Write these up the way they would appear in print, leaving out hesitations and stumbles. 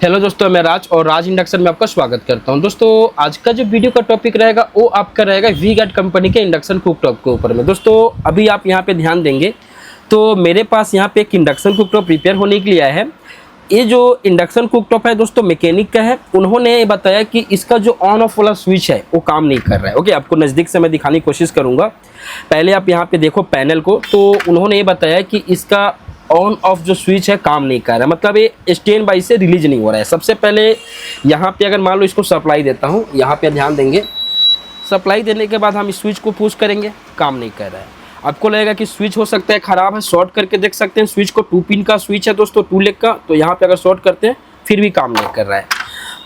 Hello दोस्तों, मैं राज और राज इंडक्शन में आपका स्वागत करता हूं। दोस्तों आज का जो वीडियो का टॉपिक रहेगा वो आपका रहेगा वी गार्ड कंपनी के इंडक्शन कुकटॉप के ऊपर में। दोस्तों अभी आप यहां पे ध्यान देंगे तो मेरे पास यहां पे एक इंडक्शन कुकटॉप रिपेयर होने के लिए आया है। ये जो इंडक्शन कुकटॉप है दोस्तों मैकेनिक का है। उन्होंने ये बताया कि इसका जो ऑन ऑफ वाला स्विच है वो काम नहीं कर रहा है। ओके, आपको नज़दीक से मैं दिखाने की कोशिश करूँगा। पहले आप यहाँ पे देखो पैनल को, तो उन्होंने ये बताया कि इसका ऑन ऑफ जो स्विच है काम नहीं कर रहा है, मतलब ये स्टैंड बाई से रिलीज नहीं हो रहा है। सबसे पहले यहाँ पे अगर मान लो इसको सप्लाई देता हूँ, यहाँ पे ध्यान देंगे, सप्लाई देने के बाद हम इस स्विच को पुश करेंगे, काम नहीं कर रहा है। आपको लगेगा कि स्विच हो सकता है ख़राब है, शॉर्ट करके देख सकते हैं स्विच को। 2 पिन का स्विच है दोस्तों, 2 लेग का, तो यहाँ पे अगर शॉर्ट करते हैं फिर भी काम नहीं कर रहा है।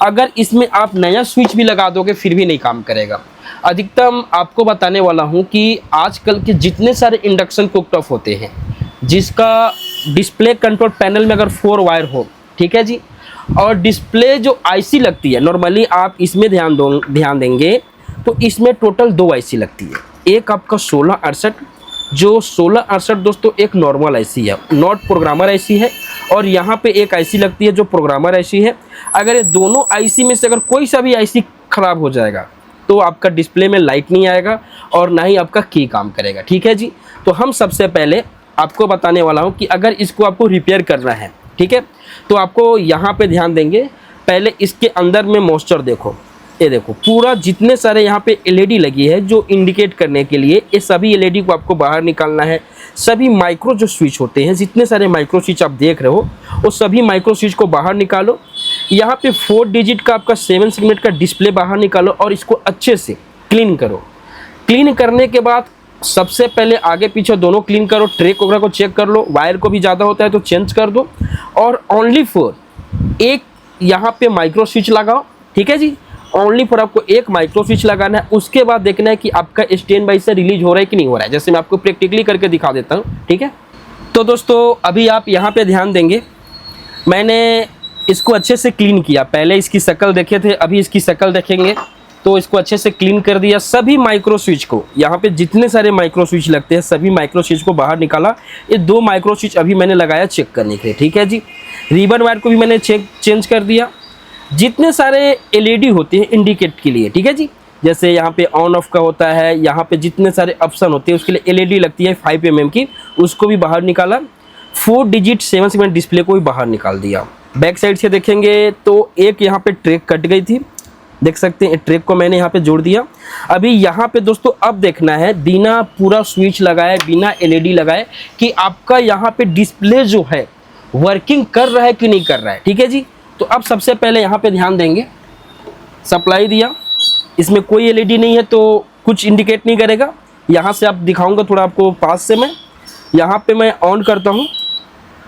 अगर इसमें आप नया स्विच भी लगा दोगे फिर भी नहीं काम करेगा। अधिकतम आपको बताने वाला हूँ कि आजकल के जितने सारे इंडक्शन कुकटॉप होते हैं जिसका डिस्प्ले कंट्रोल पैनल में अगर 4 वायर हो, ठीक है जी, और डिस्प्ले जो आईसी लगती है, नॉर्मली आप इसमें ध्यान देंगे तो इसमें टोटल 2 आईसी लगती है। एक आपका 1668, जो 1668 दोस्तों एक नॉर्मल आईसी है, नॉट प्रोग्रामर आईसी है, और यहाँ पे एक आईसी लगती है जो प्रोग्रामर आईसी है। अगर ये दोनों आईसी में से अगर कोई सा भी आईसी खराब हो जाएगा तो आपका डिस्प्ले में लाइट नहीं आएगा और ना ही आपका की काम करेगा, ठीक है जी। तो हम सबसे पहले आपको बताने वाला हूं कि अगर इसको आपको रिपेयर करना है, ठीक है, तो आपको यहाँ पे ध्यान देंगे। पहले इसके अंदर में मॉइस्चर देखो, ये देखो पूरा जितने सारे यहाँ पे एलईडी लगी है जो इंडिकेट करने के लिए, ये सभी एलईडी को आपको बाहर निकालना है। सभी माइक्रो जो स्विच होते हैं, जितने सारे माइक्रो स्विच आप देख रहे हो वो सभी माइक्रो स्विच को बाहर निकालो। यहाँ पे 4 डिजिट का आपका 7 सेगमेंट का डिस्प्ले बाहर निकालो और इसको अच्छे से क्लीन करो। क्लीन करने के बाद सबसे पहले आगे पीछे दोनों क्लीन करो, ट्रैक वगैरह को चेक कर लो, वायर को भी ज़्यादा होता है तो चेंज कर दो, और ओनली फॉर एक यहाँ पे माइक्रो स्विच लगाओ, ठीक है जी। ओनली फॉर आपको एक माइक्रो स्विच लगाना है। उसके बाद देखना है कि आपका स्टैंड बाई से रिलीज हो रहा है कि नहीं हो रहा है, जैसे मैं आपको प्रैक्टिकली करके दिखा देता हूँ, ठीक है। तो दोस्तों अभी आप यहाँ पे ध्यान देंगे, मैंने इसको अच्छे से क्लीन किया। पहले इसकी शक्ल देखे थे, अभी इसकी शक्ल देखेंगे तो इसको अच्छे से क्लीन कर दिया। सभी माइक्रो स्विच को, यहाँ पे जितने सारे माइक्रो स्विच लगते हैं सभी माइक्रो स्विच को बाहर निकाला। ये 2 माइक्रो स्विच अभी मैंने लगाया चेक करने के लिए, ठीक है जी। रिबन वायर को भी मैंने चेंज कर दिया। जितने सारे एलईडी होते हैं इंडिकेट के लिए, ठीक है जी, जैसे यहाँ पे ऑन ऑफ का होता है, यहाँ पे जितने सारे ऑप्शन होते हैं उसके लिए एलईडी लगती है 5 mm की, उसको भी बाहर निकाला। 4 डिजिट 7 सेगमेंट डिस्प्ले को भी बाहर निकाल दिया। बैक साइड से देखेंगे तो एक यहाँ पे ट्रैक कट गई थी, देख सकते हैं, ट्रैक को मैंने यहाँ पे जोड़ दिया। अभी यहाँ पे दोस्तों अब देखना है बिना पूरा स्विच लगाए, बिना एलईडी लगाए, कि आपका यहाँ पे डिस्प्ले जो है वर्किंग कर रहा है कि नहीं कर रहा है, ठीक है जी। तो अब सबसे पहले यहाँ पे ध्यान देंगे, सप्लाई दिया, इसमें कोई एलईडी नहीं है तो कुछ इंडिकेट नहीं करेगा। यहाँ से आप दिखाऊंगा थोड़ा आपको पास से, मैं यहाँ पे मैं ऑन करता हूँ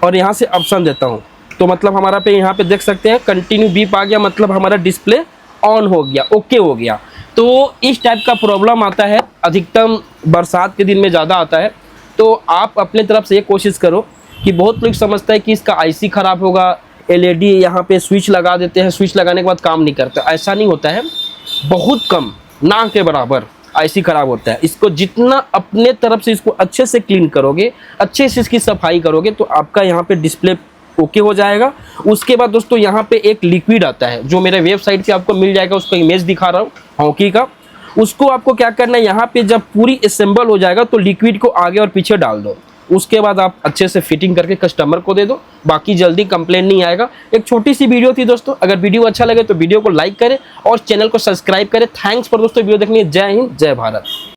और यहाँ से ऑप्शन देता हूँ, तो मतलब हमारा पे यहाँ पे देख सकते हैं कंटिन्यू बीप आ गया, मतलब हमारा डिस्प्ले ऑन हो गया, ओके हो गया। तो इस टाइप का प्रॉब्लम आता है, अधिकतम बरसात के दिन में ज़्यादा आता है। तो आप अपने तरफ से ये कोशिश करो कि बहुत लोग समझता है कि इसका आईसी ख़राब होगा, एलईडी यहाँ पे स्विच लगा देते हैं, स्विच लगाने के बाद काम नहीं करता। ऐसा नहीं होता है, बहुत कम, ना के बराबर आईसी ख़राब होता है। इसको जितना अपने तरफ से इसको अच्छे से क्लीन करोगे, अच्छे से इसकी सफाई करोगे, तो आपका यहाँ पे डिस्प्ले ओके हो जाएगा। उसके बाद दोस्तों यहाँ पे एक लिक्विड आता है जो मेरे वेबसाइट पे आपको मिल जाएगा, उसका इमेज दिखा रहा हूँ हॉकी का। उसको आपको क्या करना है, यहाँ पे जब पूरी असेंबल हो जाएगा तो लिक्विड को आगे और पीछे डाल दो। उसके बाद आप अच्छे से फिटिंग करके कस्टमर को दे दो, बाकी जल्दी कंप्लेंट नहीं आएगा। एक छोटी सी वीडियो थी दोस्तों, अगर वीडियो अच्छा लगे तो वीडियो को लाइक करें और चैनल को सब्सक्राइब करें। थैंक्स फॉर दोस्तों वीडियो देखने। जय हिंद, जय भारत।